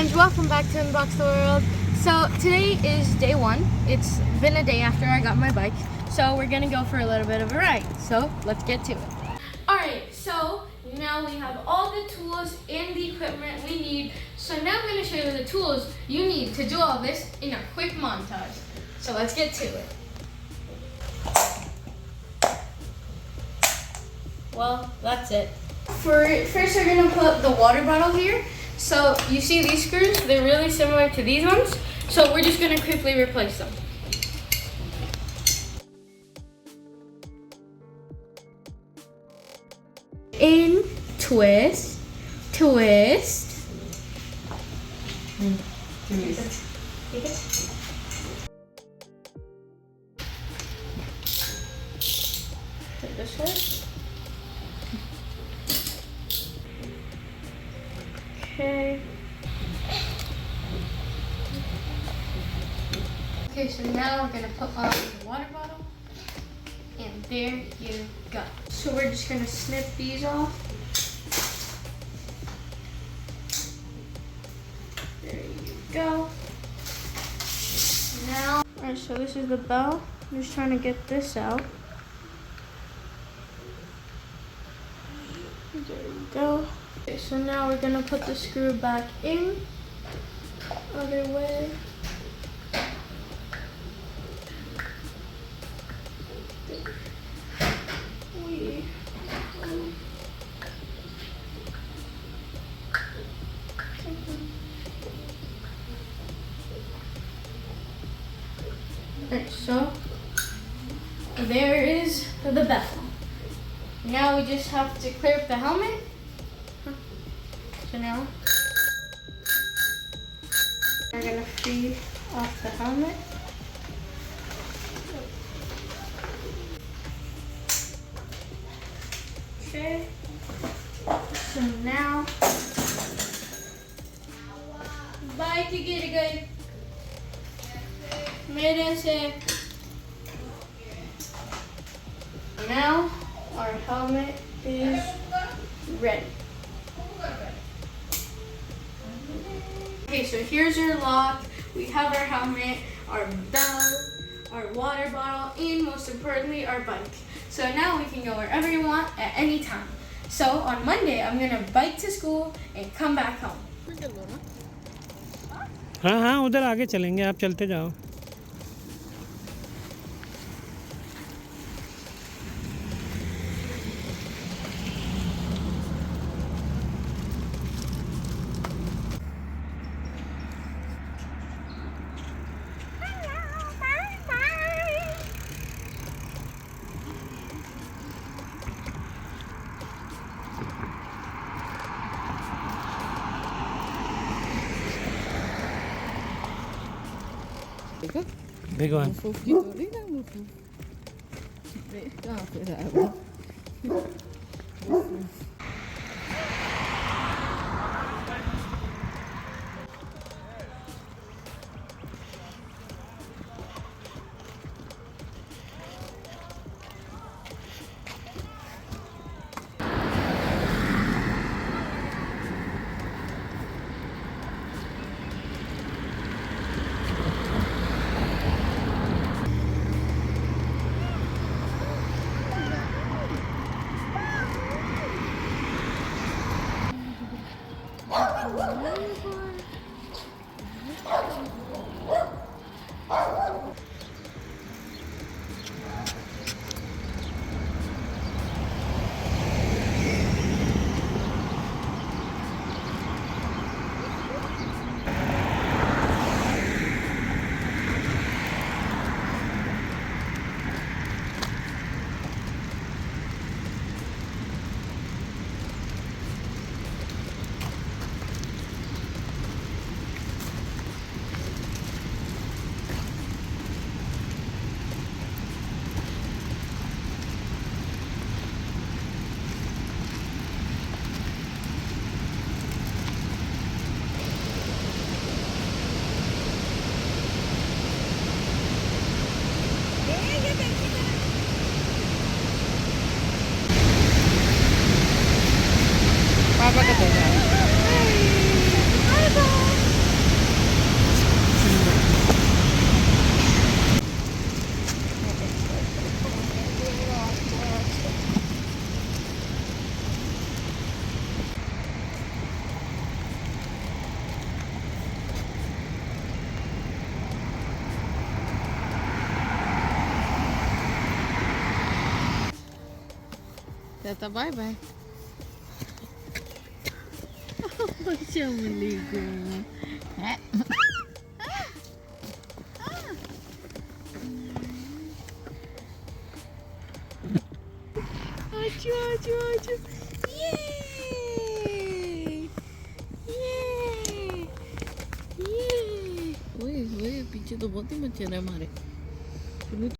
friends, welcome back to Unbox the World. So today is day one. It's been a day after I got my bike, so we're gonna go for a little bit of a ride. So let's get to it. Alright, so now we have all the tools and the equipment we need. So now I'm gonna show you the tools you need to do all this in a quick montage. So let's get to it. Well, that's it. First we're gonna put the water bottle here. So you see these screws, they're really similar to these ones. So we're just gonna quickly replace them. In, twist, twist. Take it. Put this way. Okay, so now we're gonna put on the water bottle, and there you go. So we're just gonna snip these off. There you go. Now, alright, so this is the bell. I'm just trying to get this out. There you go. Okay, so now we're gonna put the screw back in. Other way. Alright, so there is the bell. Now we just have to clear up the helmet. So now we're gonna free off the helmet. Okay. So now, bye Tigirigai. Merece. Now our helmet is ready. Okay, so here's your lock. We have our helmet, our bell, our water bottle, and most importantly, our bike. So now we can go wherever you want at any time. So on Monday, I'm gonna bike to school and come back home. हाँ हाँ उधर आगे चलेंगे, आप चलते जाओ. Big one. Bye bye. Ta-ta bye bye. चमली को आजू आजू आजू ये ओए ओए पीछे तो बहुत ही मच्छर है हमारे।